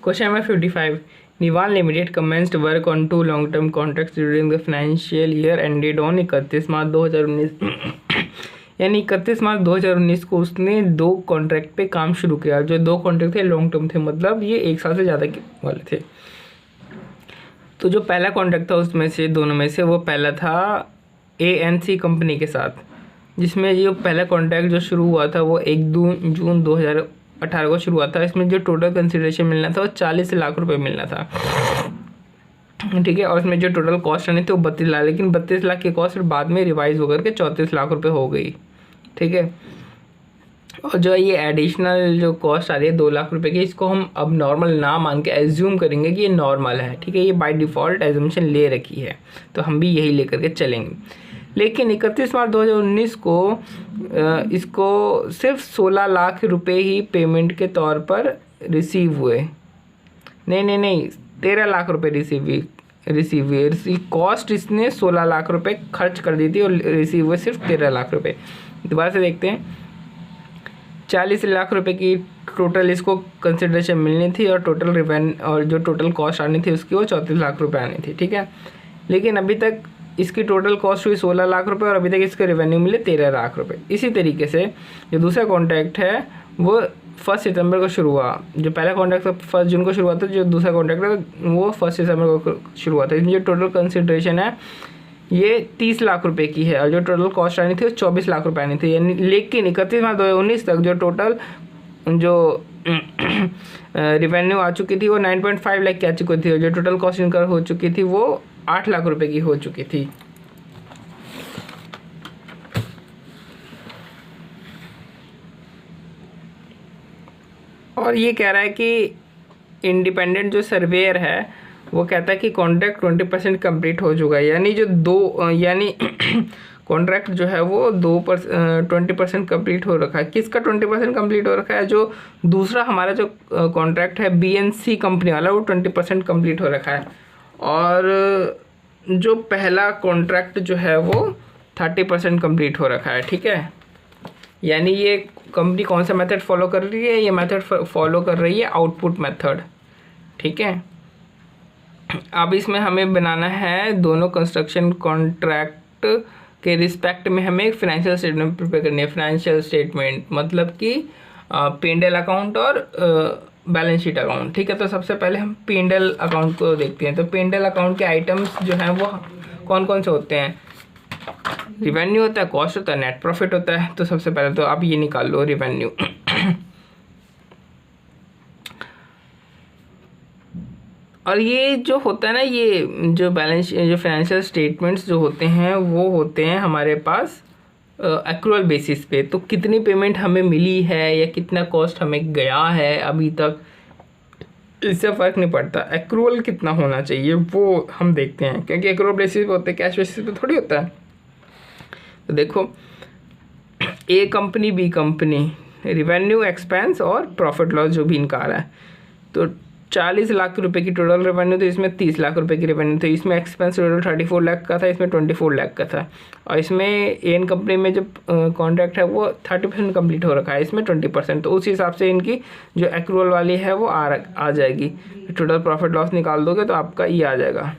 Question number 55, Nivan limited commenced work on 2 long term contracts during the financial year ended on 31 March 2019 यानी 31 March 2019 को उसने 2 contract पे काम शुरू किया। जो 2 कॉन्ट्रैक्ट थे लॉन्ग टर्म थे, मतलब ये 1 साल से ज़्यादा वाले थे। तो जो पहला कॉन्ट्रैक्ट था उसमें से दोनों में से वो पहला था ANC कंपनी के साथ, जिसमें जो पहला कॉन्ट्रैक्ट जो शुरू हुआ था वो 1 जून 2018 को शुरू हुआ था। इसमें जो टोटल कंसिडरेशन मिलना था वो 40 लाख रुपए मिलना था, ठीक है। और इसमें जो टोटल कॉस्ट आनी थी वो 32 लाख, लेकिन 32 लाख की कॉस्ट बाद में रिवाइज होकर के 34 लाख रुपए हो गई, ठीक है। और जो ये एडिशनल जो कॉस्ट आ रही है 2 लाख रुपए की, इसको हम अब नॉर्मल ना मान के एज्यूम करेंगे कि ये नॉर्मल है, ठीक है। ये बाय डिफ़ॉल्ट एज्यूमशन ले रखी है, तो हम भी यही लेकर के चलेंगे। लेकिन 31 मार्च 2019 को इसको सिर्फ 16 लाख रुपए ही पेमेंट के तौर पर रिसीव हुए। नहीं 13 लाख रुपए रिसीव हुए। कॉस्ट इसने 16 लाख रुपए खर्च कर दी थी और रिसीव हुए सिर्फ 13 लाख रुपए। दोबारा से देखते हैं, 40 लाख रुपए की टोटल इसको कंसिडरेशन मिलनी थी और टोटल रिवेन्यू और जो टोटल कॉस्ट आनी थी उसकी वो 34 लाख रुपए आनी थी, ठीक है। लेकिन अभी तक इसकी टोटल कॉस्ट हुई 16 लाख रुपए और अभी तक इसके रेवेन्यू मिले 13 लाख रुपए। इसी तरीके से जो दूसरा कॉन्ट्रैक्ट है वो 1 सितंबर को शुरू हुआ। जो पहला कॉन्ट्रैक्ट 1 जून को शुरू हुआ था, जो दूसरा कॉन्ट्रैक्ट है वो 1 सितंबर को शुरू हुआ था। इसमें जो टोटल कंसिडरेशन है ये 30 लाख रुपए की है और जो टोटल कॉस्ट आनी थी वो 24 लाख रुपए आनी थी, यानी। लेकिन 31 मार्च 2019 तक जो टोटल जो रिवेन्यू आ चुकी थी वो 9.5 लाख की आ चुकी थी और जो टोटल कॉस्ट इनकर हो चुकी थी वो 8 लाख रुपए की हो चुकी थी। और ये कह रहा है कि इंडिपेंडेंट जो सर्वेयर है वो कहता है कि कॉन्ट्रैक्ट 20% कंप्लीट हो चुका है, यानी जो यानी कॉन्ट्रैक्ट जो है वो 20% कंप्लीट हो रखा है। किसका 20% कंप्लीट हो रखा है? जो दूसरा हमारा जो कॉन्ट्रैक्ट है BNC कंपनी वाला वो 20% कंप्लीट हो रखा है और जो पहला कॉन्ट्रैक्ट जो है वो 30% कंप्लीट हो रखा है, ठीक है। यानी ये कंपनी कौन सा मेथड फॉलो कर रही है? ये मेथड फॉलो कर रही है आउटपुट मेथड, ठीक है। अब इसमें हमें बनाना है दोनों कंस्ट्रक्शन कॉन्ट्रैक्ट के रिस्पेक्ट में हमें एक फाइनेंशियल स्टेटमेंट प्रिपेयर करनी है। फाइनेंशियल स्टेटमेंट मतलब कि P&L अकाउंट और बैलेंस शीट अकाउंट, ठीक है। तो सबसे पहले हम P&L अकाउंट को देखते हैं। तो P&L अकाउंट के आइटम्स जो हैं वो कौन कौन से होते हैं? रिवेन्यू होता है, कॉस्ट होता है, नेट प्रॉफिट होता है। तो सबसे पहले तो आप ये निकाल लो रिवेन्यू। और ये जो होता है ना, ये जो फाइनेंशियल स्टेटमेंट्स जो होते हैं वो होते हैं हमारे पास एक्रूअल बेसिस पे। तो कितनी पेमेंट हमें मिली है या कितना कॉस्ट हमें गया है अभी तक, इससे फ़र्क नहीं पड़ता। एक्रूअल कितना होना चाहिए वो हम देखते हैं, क्योंकि एक्रूअल बेसिस पे होते हैं, कैश बेसिस पे थोड़ी होता है। तो देखो, A company B company, revenue expense और प्रॉफिट लॉस जो भी इनका आ रहा है, तो 40 लाख रुपए की टोटल रेवेन्यू, तो इसमें 30 लाख रुपए की रेवेन्यू, तो इसमें एक्सपेंस टोटल 34 लाख का था, इसमें 24 लाख का था। और इसमें एन कंपनी में जो कॉन्ट्रैक्ट है वो 30% कंप्लीट हो रखा है, इसमें 20%। तो उस हिसाब से इनकी जो एक्रूअल वाली है वो आ जाएगी। टोटल प्रॉफिट लॉस निकाल दोगे तो आपका ये आ जाएगा,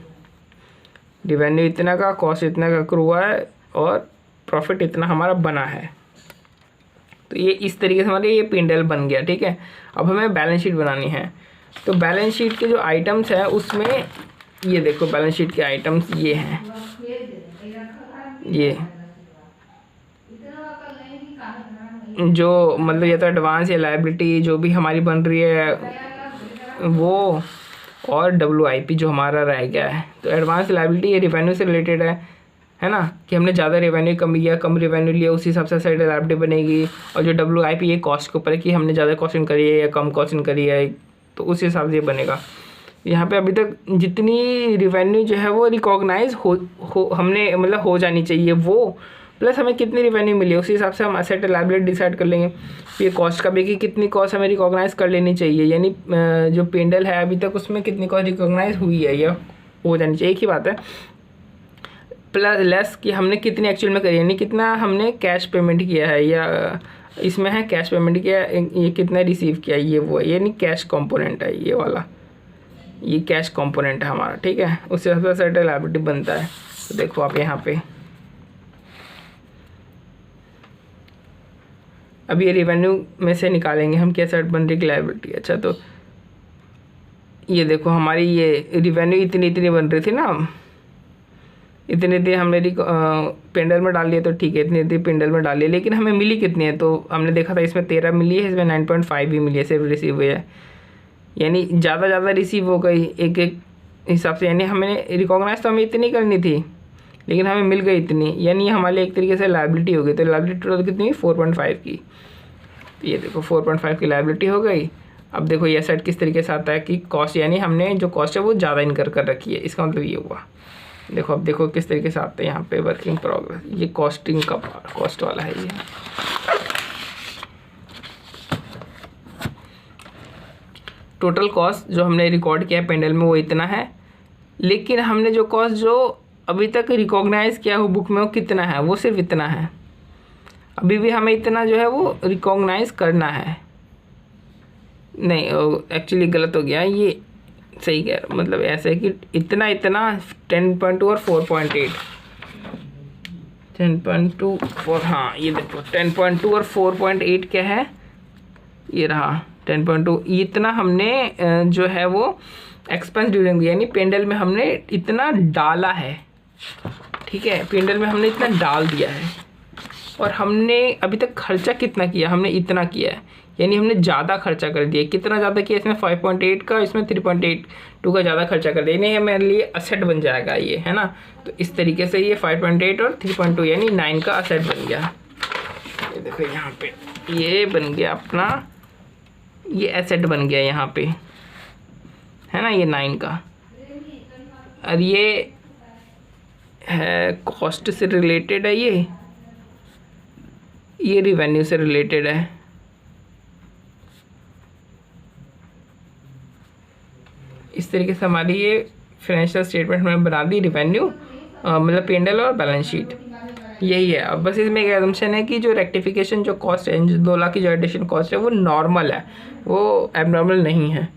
रेवेन्यू इतना का, कॉस्ट इतना का एक्रू हुआ है और प्रॉफिट इतना हमारा बना है। तो ये इस तरीके से हमारे ये P&L बन गया, ठीक है। अब हमें बैलेंस शीट बनानी है। तो बैलेंस शीट के जो आइटम्स हैं उसमें ये देखो, बैलेंस शीट के आइटम्स ये हैं, ये जो मतलब ये तो एडवांस या लायबिलिटी जो भी हमारी बन रही है वो, और WIP जो हमारा रह गया है। तो एडवांस लायबिलिटी ये रिवेन्यू से रिलेटेड है ना, कि हमने ज़्यादा रेवेन्यू कम रेवेन्यू लिया, उसी हिसाब से साइड लायबिलिटी बनेगी। और जो WIP ये कॉस्ट के ऊपर है कि हमने ज़्यादा कॉस्टिंग करी है या कम कॉस्टिंग करी है, तो उस हिसाब से ये बनेगा। यहाँ पे अभी तक जितनी रेवेन्यू जो है वो रिकॉग्नाइज हमने मतलब हो जानी चाहिए वो, प्लस हमें कितनी रेवेन्यू मिली उसी हिसाब से हम एसेट लायबिलिटी डिसाइड कर लेंगे। ये कॉस्ट का भी कि कितनी कॉस्ट हमें रिकॉग्नाइज कर लेनी चाहिए, यानी जो P&L है अभी तक उसमें कितनी कॉस्ट रिकॉग्नाइज हुई है या हो जानी चाहिए, एक ही बात है। प्लस लेस कि हमने कितनी एक्चुअल में करी, यानी कितना हमने कैश पेमेंट किया है या इसमें है कैश पेमेंट किया, ये कितना रिसीव किया, ये वो है, ये नहीं कैश कंपोनेंट है ये वाला, ये कैश कंपोनेंट है हमारा, ठीक है। उससे सबसे सर्टेन लायबिलिटी बनता है। तो देखो आप यहाँ पे अब ये रिवेन्यू में से निकालेंगे हम, क्या सेट बन रही लायबिलिटी। अच्छा तो ये देखो हमारी ये रिवेन्यू इतनी इतनी बन रही थी ना, इतनी इतनी हमने पेंडल में डाल लिया तो ठीक है, इतनी इतनी पेंडल में डाल लिया, लेकिन हमें मिली कितनी है, तो हमने देखा था इसमें 13 मिली है, इसमें 9.5 भी मिली है सिर्फ रिसीव हुई है, यानी ज़्यादा रिसीव हो गई एक एक हिसाब से। यानी हमें रिकॉग्नाइज तो हमें इतनी करनी थी, लेकिन हमें मिल गई इतनी, यानी हमारे लिए एक तरीके से लायबिलिटी हो गई। तो लायबिलिटी टोटल कितनी हुई 4.5 की, तो ये देखो 4.5 की लायबिलिटी हो गई। अब देखो ये एसेट किस तरीके से आता है कि कॉस्ट, यानी हमने जो कॉस्ट है वो ज़्यादा इनकर कर रखी है, इसका मतलब ये हुआ। देखो अब देखो किस तरीके से आता है यहाँ पे वर्किंग प्रोग्रेस, ये कॉस्टिंग का कॉस्ट वाला है ये। टोटल कॉस्ट जो हमने रिकॉर्ड किया है पेंडल में वो इतना है, लेकिन हमने जो कॉस्ट जो अभी तक रिकॉग्नाइज किया हो बुक में वो कितना है, वो सिर्फ इतना है। अभी भी हमें इतना जो है वो रिकॉग्नाइज करना है, नहीं एक्चुअली गलत हो गया, ये सही कह रहा, मतलब ऐसा है कि इतना 10.2 और 4.8, 10.2 4, हाँ ये देखो 10.2 और 4.8 क्या है, ये रहा 10.2, इतना हमने जो है वो एक्सपेंस ड्यूरिंग, यानी पेंडल में हमने इतना डाला है, ठीक है, पेंडल में हमने इतना डाल दिया है। और हमने अभी तक खर्चा कितना किया, हमने इतना किया है, यानी हमने ज़्यादा खर्चा कर दिया। कितना ज़्यादा किया, इसमें 5.8 का, इसमें 3.82 का ज़्यादा खर्चा कर दिया, नहीं मेरे लिए असेट बन जाएगा ये, है ना। तो इस तरीके से ये 5.8 और 3.2 यानी 9 का असेट बन गया। ये देखो यहाँ पे ये बन गया अपना, ये एसेट बन गया यहाँ पे, है ना, ये 9 का। और ये है कॉस्ट से रिलेटेड है, ये रिवेन्यू से रिलेटेड है। इस तरीके से हमारी ये फाइनेंशियल स्टेटमेंट हमने बना दी, रिवेन्यू मतलब पेंडल और बैलेंस शीट, यही है। अब बस इसमें एक एजम्पशन है कि जो रेक्टिफिकेशन जो कॉस्ट है, 2 लाख की जो एडिशन कॉस्ट है वो नॉर्मल है, वो एबनॉर्मल नहीं है।